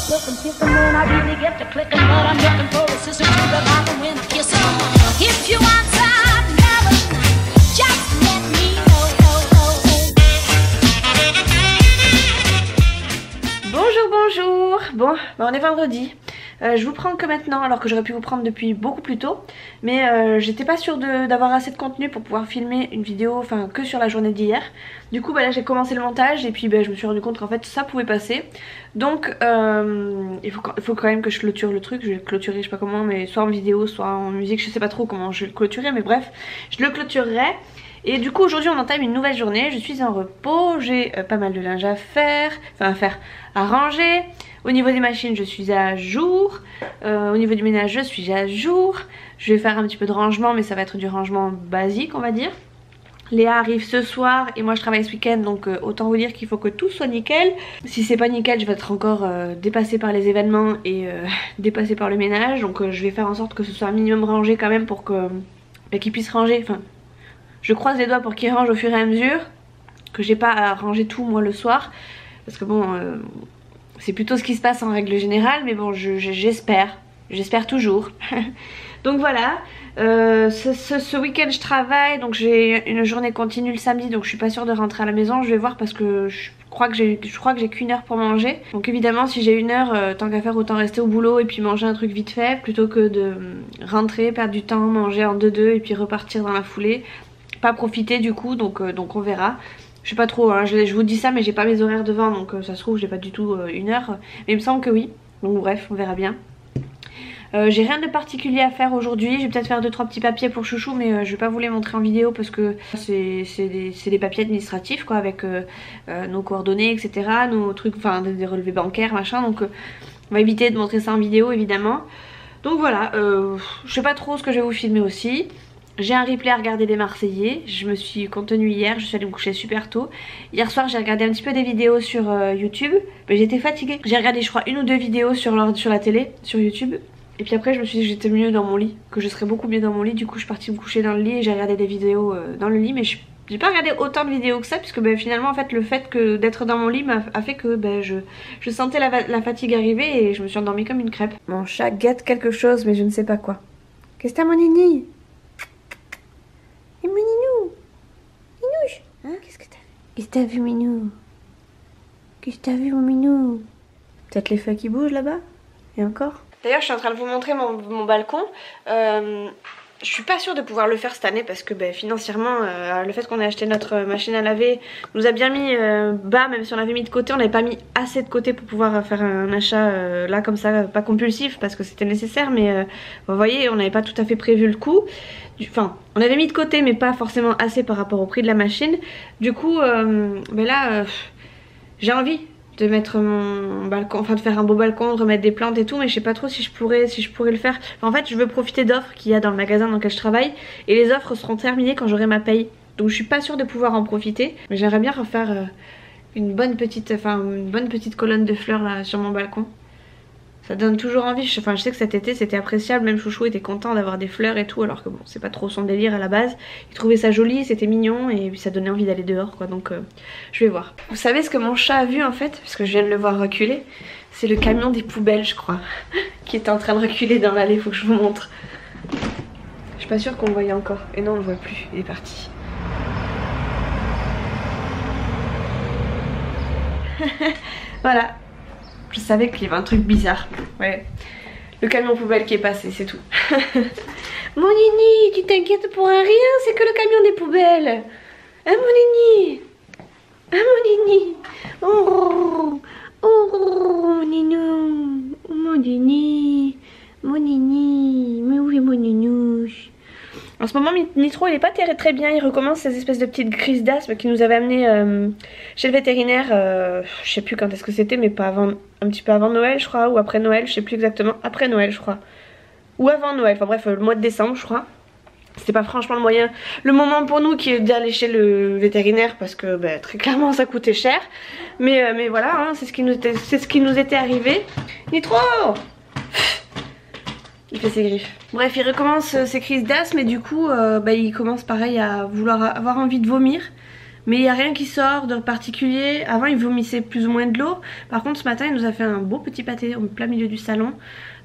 silk and kissing when I really get to clicking, but I'm looking for a sister to the rock and win a kissing. If you want some love, just let me know. Bonjour, bonjour. Bon, on est vendredi. Je vous prends que maintenant alors que j'aurais pu vous prendre depuis beaucoup plus tôt. Mais j'étais pas sûre d'avoir assez de contenu pour pouvoir filmer une vidéo, enfin que sur la journée d'hier. Du coup là j'ai commencé le montage et puis je me suis rendu compte qu'en fait ça pouvait passer. Donc il faut quand même que je clôture le truc. Je vais le clôturer je sais pas comment, mais soit en vidéo soit en musique, je sais pas trop comment je vais le clôturer, mais bref je le clôturerai. Et du coup aujourd'hui on entame une nouvelle journée, je suis en repos, j'ai pas mal de linge à faire, à ranger. Au niveau des machines je suis à jour, au niveau du ménage je suis à jour. Je vais faire un petit peu de rangement mais ça va être du rangement basique on va dire. Léa arrive ce soir et moi je travaille ce week-end, donc autant vous dire qu'il faut que tout soit nickel. Si c'est pas nickel je vais être encore dépassée par les événements et dépassée par le ménage. Donc je vais faire en sorte que ce soit un minimum rangé quand même pour que qu'ils puissent ranger. Enfin, je croise les doigts pour qu'ils rangent au fur et à mesure, que j'ai pas à ranger tout moi le soir. Parce que bon, c'est plutôt ce qui se passe en règle générale, mais bon j'espère toujours. Donc voilà, ce week-end je travaille, donc j'ai une journée continue le samedi, donc je suis pas sûre de rentrer à la maison. Je vais voir parce que je crois que j'ai qu'une heure pour manger. Donc évidemment si j'ai une heure, tant qu'à faire autant rester au boulot et puis manger un truc vite fait, plutôt que de rentrer, perdre du temps, manger en 2-2 et puis repartir dans la foulée. Pas profiter du coup, donc on verra. Je sais pas trop, hein, je vous dis ça mais j'ai pas mes horaires devant, donc ça se trouve j'ai pas du tout une heure. Mais il me semble que oui, donc bref on verra bien. J'ai rien de particulier à faire aujourd'hui, je vais peut-être faire 2-3 petits papiers pour chouchou, mais je vais pas vous les montrer en vidéo parce que c'est des papiers administratifs quoi, avec nos coordonnées etc, nos trucs, enfin des relevés bancaires machin, donc on va éviter de montrer ça en vidéo évidemment. Donc voilà, je sais pas trop ce que je vais vous filmer aussi. J'ai un replay à regarder des Marseillais, je me suis contenue hier, je suis allée me coucher super tôt. Hier soir j'ai regardé un petit peu des vidéos sur YouTube, mais j'étais fatiguée. J'ai regardé je crois 1 ou 2 vidéos sur la télé, sur YouTube. Et puis après je me suis dit que j'étais mieux dans mon lit, que je serais beaucoup mieux dans mon lit. Du coup je suis partie me coucher dans le lit et j'ai regardé des vidéos dans le lit. Mais j'ai pas regardé autant de vidéos que ça, puisque finalement en fait le fait d'être dans mon lit a fait que je sentais la fatigue arriver et je me suis endormie comme une crêpe. Mon chat guette quelque chose mais je ne sais pas quoi. Qu'est-ce que t'as mon nini? Et mon Ninou, Ninouche, hein, qu'est-ce que t'as vu? Qu'est-ce que t'as vu, Minou? Qu'est-ce que t'as vu, mon Minou? Peut-être les feuilles qui bougent là-bas? Et encore? D'ailleurs, je suis en train de vous montrer mon balcon. Je suis pas sûre de pouvoir le faire cette année parce que financièrement, le fait qu'on ait acheté notre machine à laver nous a bien mis bas, même si on l'avait mis de côté, on n'avait pas mis assez de côté pour pouvoir faire un achat là comme ça, pas compulsif parce que c'était nécessaire, mais vous voyez, on n'avait pas tout à fait prévu le coup. Enfin, on avait mis de côté mais pas forcément assez par rapport au prix de la machine. Du coup, là, j'ai envie de mettre mon balcon, enfin de faire un beau balcon, de remettre des plantes et tout, mais je sais pas trop si je pourrais le faire. Enfin, en fait je veux profiter d'offres qu'il y a dans le magasin dans lequel je travaille et les offres seront terminées quand j'aurai ma paye. Donc je suis pas sûre de pouvoir en profiter, mais j'aimerais bien refaire une bonne petite colonne de fleurs là sur mon balcon. Ça donne toujours envie, je sais que cet été c'était appréciable, même Chouchou était content d'avoir des fleurs et tout, alors que bon c'est pas trop son délire à la base. Il trouvait ça joli, c'était mignon et puis ça donnait envie d'aller dehors quoi, donc je vais voir. Vous savez ce que mon chat a vu en fait, parce que je viens de le voir reculer? C'est le camion des poubelles je crois, qui était en train de reculer dans l'allée, faut que je vous montre. Je suis pas sûre qu'on le voyait encore, et non on le voit plus, il est parti. Voilà. Je savais qu'il y avait un truc bizarre. Ouais. Le camion poubelle qui est passé, c'est tout. Mon Nini, tu t'inquiètes pour un rien, c'est que le camion des poubelles. Hein mon Nini? Hein mon Nini? Oh, oh, mon Ninou. Mon Nini. Mon Nini. Mais oui, mon Ninouche. En ce moment Nitro il est pas très bien, il recommence ces espèces de petites crises d'asthme qui nous avait amené chez le vétérinaire, je sais plus quand est-ce que c'était, mais pas avant, un petit peu avant Noël je crois, ou après Noël, je sais plus exactement, après Noël je crois, ou avant Noël, enfin bref le mois de décembre je crois. C'était pas franchement le moment pour nous qui est d'aller chez le vétérinaire parce que très clairement ça coûtait cher, mais voilà hein, c'est ce qui nous était arrivé. Nitro! Il fait ses griffes. Bref, il recommence ses crises d'asthme et du coup il commence pareil à vouloir avoir envie de vomir. mais il n'y a rien qui sort de particulier. Avant il vomissait plus ou moins de l'eau, par contre ce matin il nous a fait un beau petit pâté au plein milieu du salon.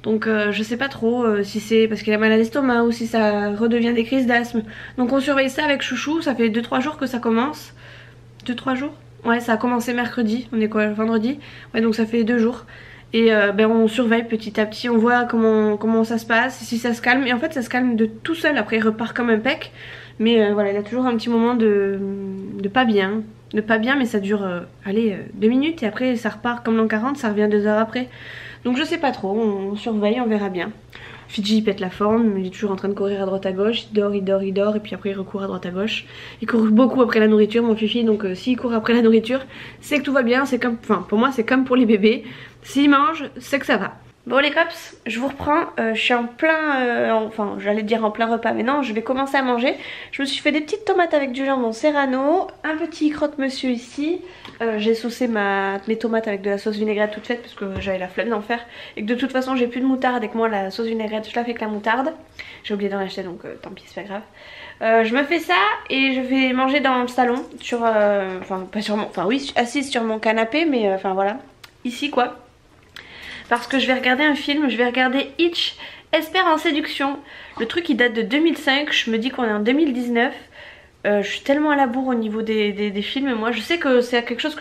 Donc je sais pas trop si c'est parce qu'il a mal à l'estomac ou si ça redevient des crises d'asthme. Donc on surveille ça avec Chouchou, ça fait 2-3 jours que ça commence. 2-3 jours? Ouais, ça a commencé mercredi, on est quoi, vendredi? Ouais, donc ça fait 2 jours. Et ben on surveille petit à petit, on voit comment ça se passe, si ça se calme. Et en fait ça se calme de tout seul, après il repart comme un pec. Mais voilà, il a toujours un petit moment de pas bien. De pas bien, mais ça dure, allez, 2 minutes et après ça repart comme l'an 40, ça revient 2 heures après. Donc je sais pas trop, on surveille, on verra bien. Fidji il pète la forme, il est toujours en train de courir à droite à gauche, il dort, et puis après il recourt à droite à gauche. Il court beaucoup après la nourriture mon Fifi, donc s'il court après la nourriture, c'est que tout va bien, c'est comme, enfin pour moi c'est comme pour les bébés. S'il mange, c'est que ça va. Bon les cops, je vous reprends, je suis en plein, enfin j'allais dire en plein repas, mais non, je vais commencer à manger. Je me suis fait des petites tomates avec du jambon serrano, un petit croque-monsieur ici. J'ai saucé mes tomates avec de la sauce vinaigrette toute faite parce que j'avais la flemme d'en faire. Et que de toute façon j'ai plus de moutarde avec moi, la sauce vinaigrette je la fais avec la moutarde. J'ai oublié d'en acheter donc tant pis c'est pas grave. Je me fais ça et je vais manger dans le salon, sur, enfin pas sur mon, enfin oui assise sur mon canapé mais enfin voilà, ici quoi. Parce que je vais regarder un film, je vais regarder Hitch, Espère en séduction. Le truc il date de 2005, je me dis qu'on est en 2019. Je suis tellement à la bourre au niveau des films. Moi je sais que c'est quelque chose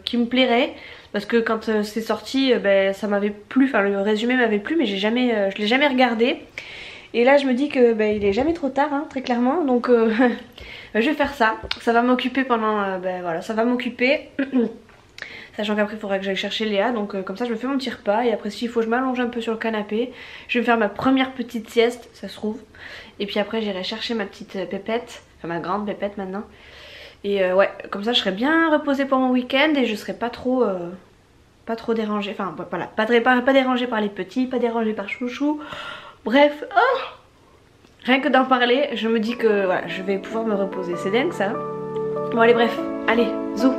qui me plairait. Parce que quand c'est sorti, ben, ça m'avait plu, enfin le résumé m'avait plu, mais je l'ai jamais regardé. Et là je me dis que ben, il est jamais trop tard, hein, très clairement. Donc je vais faire ça. Ça va m'occuper pendant... ben voilà, ça va m'occuper. Sachant qu'après il faudra que j'aille chercher Léa, donc comme ça je me fais mon petit repas. Et après s'il faut je m'allonge un peu sur le canapé. Je vais me faire ma première petite sieste, ça se trouve. Et puis après j'irai chercher ma petite pépette, enfin ma grande pépette maintenant. Et ouais, comme ça je serai bien reposée pour mon week-end et je serai pas trop dérangée. Enfin voilà, pas dérangée par les petits, pas dérangée par Chouchou. Bref, oh, rien que d'en parler, je me dis que voilà, je vais pouvoir me reposer. C'est dingue ça. Bon allez bref, allez, zou.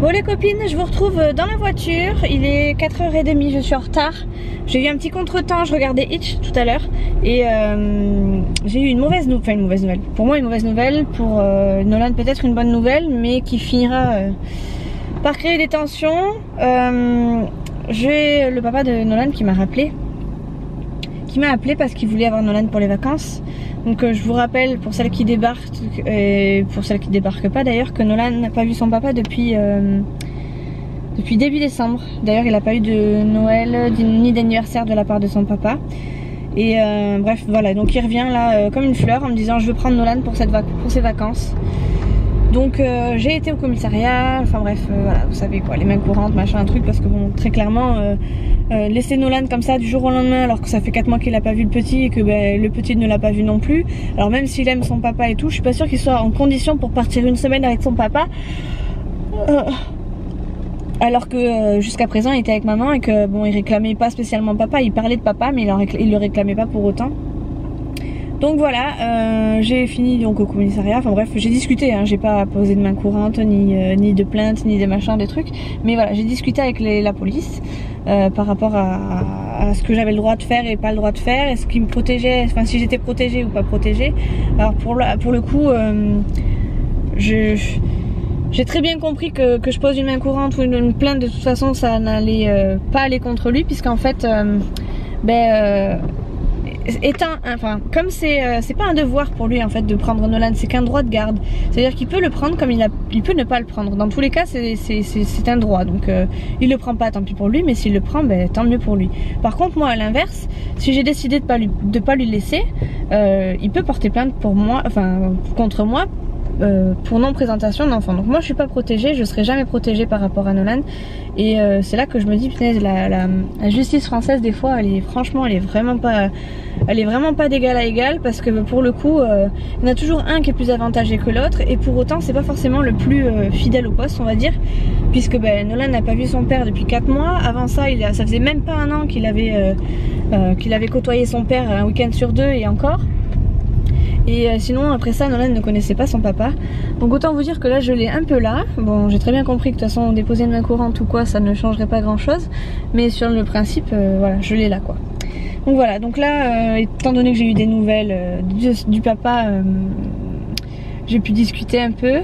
Bon les copines, je vous retrouve dans la voiture, il est 4h30, je suis en retard. J'ai eu un petit contretemps, je regardais Hitch tout à l'heure et j'ai eu une mauvaise nouvelle. Pour moi une mauvaise nouvelle, pour Nolan peut-être une bonne nouvelle, mais qui finira par créer des tensions. J'ai le papa de Nolan qui m'a rappelé, parce qu'il voulait avoir Nolan pour les vacances. Donc je vous rappelle pour celles qui débarquent et pour celles qui débarquent pas d'ailleurs que Nolan n'a pas vu son papa depuis début décembre. D'ailleurs il n'a pas eu de Noël ni d'anniversaire de la part de son papa. Et bref voilà, donc il revient là comme une fleur en me disant je veux prendre Nolan pour ses vacances. Donc j'ai été au commissariat, enfin bref voilà, vous savez quoi, les mains courantes, machin, un truc, parce que bon très clairement laisser Nolan comme ça du jour au lendemain alors que ça fait 4 mois qu'il a pas vu le petit et que ben, le petit ne l'a pas vu non plus. Alors même s'il aime son papa et tout, je suis pas sûre qu'il soit en condition pour partir une semaine avec son papa. Alors que jusqu'à présent il était avec maman et que bon il réclamait pas spécialement papa, il parlait de papa mais il le réclamait pas pour autant. Donc voilà, j'ai fini donc au commissariat, enfin bref j'ai discuté, hein, j'ai pas posé de main courante ni de plainte ni de machin, des trucs. Mais voilà, j'ai discuté avec la police par rapport à ce que j'avais le droit de faire et pas le droit de faire, est-ce qu'ils me protégeaient, enfin si j'étais protégée ou pas protégée. Alors pour le coup, j'ai très bien compris que je pose une main courante ou une plainte, de toute façon ça n'allait pas aller contre lui, puisqu'en fait enfin comme c'est pas un devoir pour lui en fait de prendre Nolan, c'est qu'un droit de garde, c'est à dire qu'il peut le prendre comme il peut ne pas le prendre, dans tous les cas c'est un droit, donc il le prend pas, tant pis pour lui, mais s'il le prend ben, tant mieux pour lui. Par contre moi à l'inverse, si j'ai décidé de pas lui laisser, il peut porter plainte pour moi, enfin contre moi, pour non présentation d'enfant. Donc moi je suis pas protégée, je serai jamais protégée par rapport à Nolan. Et c'est là que je me dis punaise, la justice française des fois elle est vraiment pas d'égal à égal, parce que pour le coup il y en a toujours un qui est plus avantagé que l'autre, et pour autant c'est pas forcément le plus fidèle au poste, on va dire, puisque Nolan n'a pas vu son père depuis 4 mois. Avant ça ça faisait même pas un an qu'il avait côtoyé son père un week-end sur 2 et encore. Et sinon après ça Nolan ne connaissait pas son papa. Donc autant vous dire que là je l'ai un peu là. Bon j'ai très bien compris que de toute façon déposer une main courante ou quoi ça ne changerait pas grand chose. Mais sur le principe voilà je l'ai là quoi. Donc voilà, donc là étant donné que j'ai eu des nouvelles du papa, j'ai pu discuter un peu.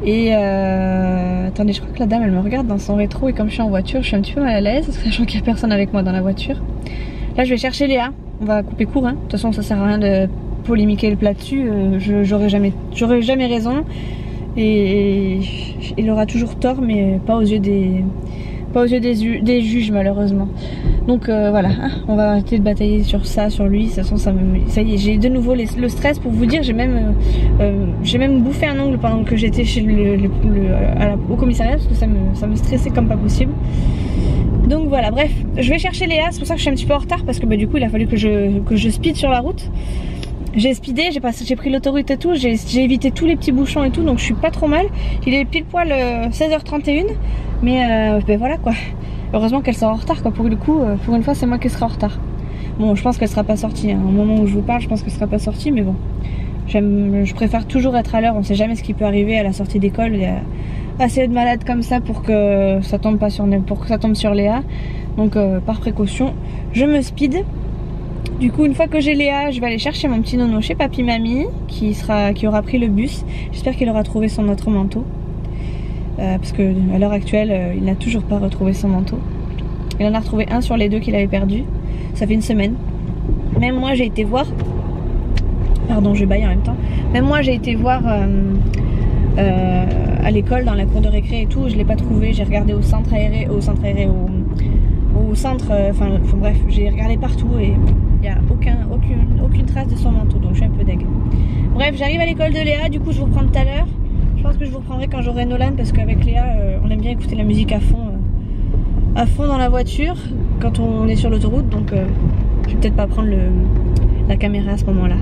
Et attendez, je crois que la dame elle me regarde dans son rétro et comme je suis en voiture je suis un petit peu mal à l'aise, sachant qu'il n'y a personne avec moi dans la voiture. Là je vais chercher Léa, on va couper court hein. De toute façon ça sert à rien de polémiquer le plat dessus, j'aurai jamais raison et il aura toujours tort mais pas aux yeux des juges malheureusement. Donc voilà, hein, on va arrêter de batailler sur ça, sur lui. De toute façon ça y est, j'ai de nouveau le stress pour vous dire. J'ai même bouffé un ongle pendant que j'étais chez au commissariat parce que ça me stressait comme pas possible. Donc voilà, bref, je vais chercher Léa, c'est pour ça que je suis un petit peu en retard parce que bah, du coup il a fallu que je speed sur la route. J'ai speedé, j'ai pris l'autoroute et tout, j'ai évité tous les petits bouchons et tout, donc je suis pas trop mal. Il est pile poil 16h31, mais ben voilà quoi. Heureusement qu'elle sera en retard quoi, pour le coup, pour une fois c'est moi qui serai en retard. Bon, je pense qu'elle sera pas sortie, hein. Au moment où je vous parle, je pense qu'elle sera pas sortie, mais bon. Je préfère toujours être à l'heure, on sait jamais ce qui peut arriver à la sortie d'école. Il y a assez de malades comme ça pour que ça tombe pas sur Léa. Donc par précaution, je me speed. Du coup une fois que j'ai Léa, je vais aller chercher mon petit nono chez papy mamie qui aura pris le bus. J'espère qu'il aura trouvé son autre manteau. Parce que à l'heure actuelle il n'a toujours pas retrouvé son manteau. Il en a retrouvé un sur les deux qu'il avait perdu. Ça fait une semaine. Même moi j'ai été voir. Pardon, je baille en même temps. Même moi j'ai été voir à l'école dans la cour de récré et tout. Je l'ai pas trouvé. J'ai regardé au centre bref, j'ai regardé partout et il n'y a aucune trace de son manteau. Donc je suis un peu deg. Bref, j'arrive à l'école de Léa. Du coup je vous reprends tout à l'heure. Je pense que je vous reprendrai quand j'aurai Nolan parce qu'avec Léa on aime bien écouter la musique à fond dans la voiture quand on est sur l'autoroute, donc je vais peut-être pas prendre la caméra à ce moment là.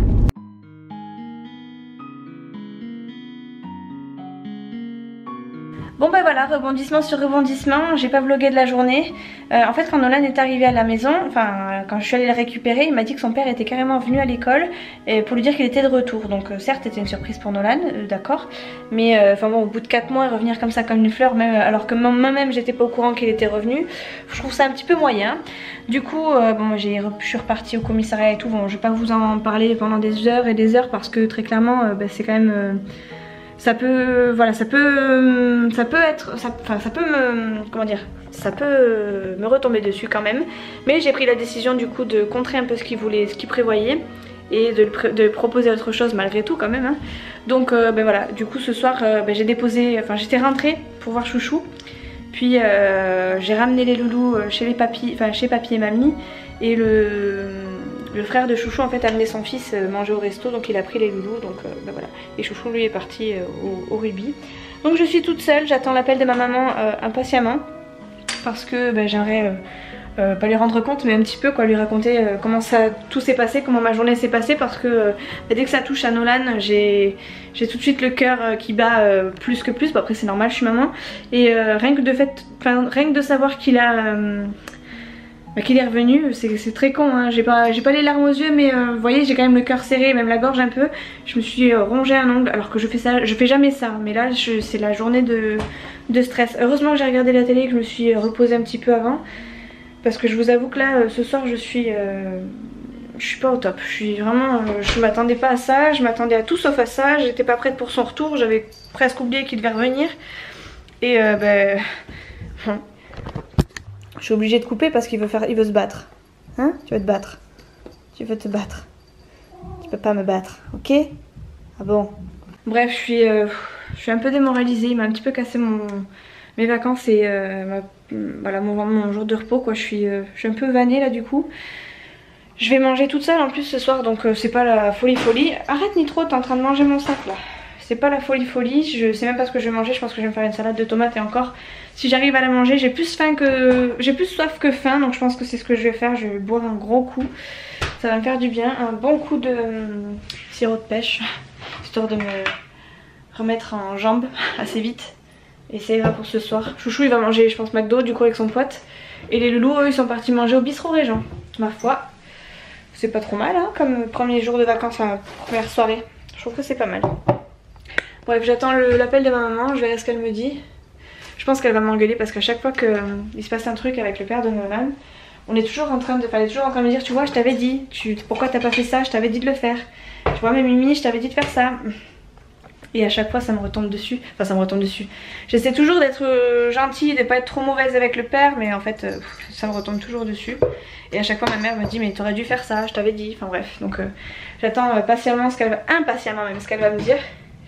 Bon bah voilà, rebondissement sur rebondissement, j'ai pas vlogué de la journée. En fait quand Nolan est arrivé à la maison, enfin quand je suis allée le récupérer, il m'a dit que son père était carrément venu à l'école pour lui dire qu'il était de retour. Donc certes c'était une surprise pour Nolan, d'accord. Mais enfin bon, au bout de 4 mois revenir comme ça comme une fleur, même, alors que moi-même j'étais pas au courant qu'il était revenu, je trouve ça un petit peu moyen. Du coup bon, je suis repartie au commissariat et tout, bon je vais pas vous en parler pendant des heures et des heures parce que très clairement c'est quand même... ça peut me retomber dessus quand même. Mais j'ai pris la décision du coup de contrer un peu ce qu'il prévoyait et de proposer autre chose malgré tout quand même hein. Donc ben voilà, du coup ce soir j'étais rentrée pour voir Chouchou. Puis j'ai ramené les loulous chez papy et mamie. Et le frère de Chouchou en fait a amené son fils manger au resto, donc il a pris les loulous, donc ben voilà. Et Chouchou lui est parti au rugby. Donc je suis toute seule, j'attends l'appel de ma maman impatiemment parce que ben, j'aimerais pas lui rendre compte mais un petit peu quoi, lui raconter comment tout s'est passé, comment ma journée s'est passée parce que dès que ça touche à Nolan j'ai tout de suite le cœur qui bat plus que plus. Bon, après c'est normal, je suis maman et rien que de savoir qu'il est revenu, c'est très con hein. J'ai pas les larmes aux yeux mais vous voyez j'ai quand même le cœur serré, même la gorge un peu. Je me suis rongé un ongle alors que je fais jamais ça, mais là c'est la journée de stress. Heureusement que j'ai regardé la télé, que je me suis reposée un petit peu avant parce que je vous avoue que là ce soir je suis pas au top. Je m'attendais pas à ça, je m'attendais à tout sauf à ça. J'étais pas prête pour son retour, j'avais presque oublié qu'il devait revenir et bon. Je suis obligée de couper parce qu'il veut se battre. Hein? Tu veux te battre? Tu veux te battre? Tu peux pas me battre, ok? Ah bon? Bref, je suis un peu démoralisée. Il m'a un petit peu cassé mes vacances et voilà, mon jour de repos quoi. Je suis un peu vannée là du coup. Je vais manger toute seule en plus ce soir, donc c'est pas la folie. Arrête Nitro, t'es en train de manger mon sac là. C'est pas la folie, je sais même pas ce que je vais manger. Je pense que je vais me faire une salade de tomates et encore si j'arrive à la manger j'ai plus soif que faim. Donc je pense que c'est ce que je vais faire. Je vais boire un gros coup, ça va me faire du bien. Un bon coup de sirop de pêche histoire de me remettre en jambes assez vite. Et ça ira pour ce soir. Chouchou il va manger je pense McDo du coup avec son pote. Et les loulous eux ils sont partis manger au bistrot Régent. Ma foi c'est pas trop mal hein, comme premier jour de vacances, enfin première soirée. Je trouve que c'est pas mal. Bref, j'attends l'appel de ma maman, je verrai ce qu'elle me dit. Je pense qu'elle va m'engueuler parce qu'à chaque fois qu'il se passe un truc avec le père de Nolan, on est toujours en train de, elle est toujours en train de me dire, tu vois, je t'avais dit, pourquoi t'as pas fait ça, je t'avais dit de le faire. Tu vois, mais Mimi, je t'avais dit de faire ça. Et à chaque fois ça me retombe dessus, enfin ça me retombe dessus. J'essaie toujours d'être gentille, de pas être trop mauvaise avec le père, mais en fait ça me retombe toujours dessus. Et à chaque fois ma mère me dit mais t'aurais dû faire ça, je t'avais dit, enfin bref. Donc j'attends patiemment impatiemment même ce qu'elle va me dire.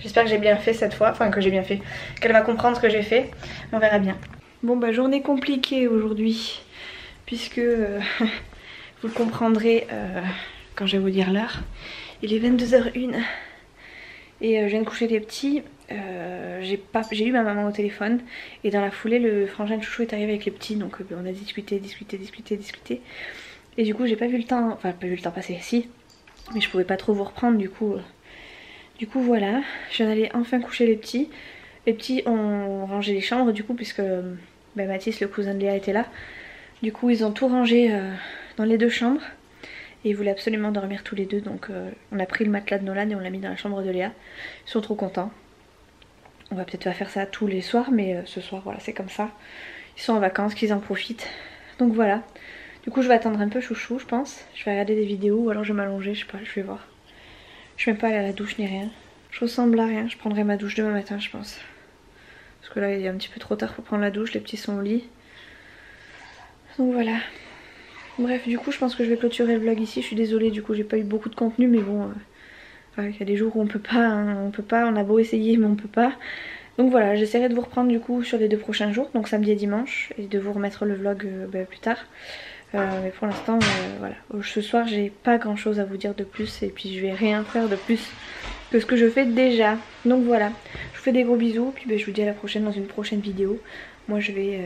J'espère que j'ai bien fait cette fois, enfin que j'ai bien fait, qu'elle va comprendre ce que j'ai fait, on verra bien. Bon bah journée compliquée aujourd'hui, puisque vous le comprendrez quand je vais vous dire l'heure. Il est 22h01. Et je viens de coucher les petits, j'ai eu ma maman au téléphone et dans la foulée le frangin de chouchou est arrivé avec les petits, donc on a discuté et du coup j'ai pas vu le temps, enfin pas vu le temps passer, si, mais je pouvais pas trop vous reprendre du coup voilà, je viens d'aller enfin coucher les petits ont rangé les chambres du coup puisque Mathis le cousin de Léa était là, du coup ils ont tout rangé dans les deux chambres. Et ils voulaient absolument dormir tous les deux, donc on a pris le matelas de Nolan et on l'a mis dans la chambre de Léa. Ils sont trop contents. On va peut-être pas faire ça tous les soirs, mais ce soir voilà c'est comme ça. Ils sont en vacances, qu'ils en profitent. Donc voilà. Du coup je vais attendre un peu chouchou je pense. Je vais regarder des vidéos ou alors je vais m'allonger, je sais pas, je vais voir. Je vais même pas aller à la douche ni rien. Je ressemble à rien, je prendrai ma douche demain matin je pense. Parce que là il est un petit peu trop tard pour prendre la douche, les petits sont au lit. Donc voilà. Bref, du coup je pense que je vais clôturer le vlog ici, je suis désolée, du coup j'ai pas eu beaucoup de contenu mais bon, il y a des jours où on peut pas, hein, on a beau essayer mais on peut pas. Donc voilà, j'essaierai de vous reprendre du coup sur les 2 prochains jours, donc samedi et dimanche, et de vous remettre le vlog plus tard. Mais pour l'instant, voilà, ce soir j'ai pas grand chose à vous dire de plus et puis je vais rien faire de plus que ce que je fais déjà. Donc voilà, je vous fais des gros bisous, puis je vous dis à la prochaine dans une prochaine vidéo. Moi je vais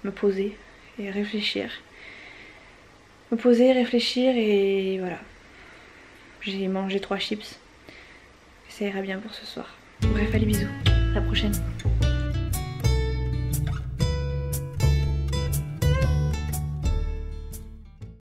me poser et réfléchir. Me poser, réfléchir et voilà. J'ai mangé 3 chips. Ça ira bien pour ce soir. Bref, allez bisous. À la prochaine.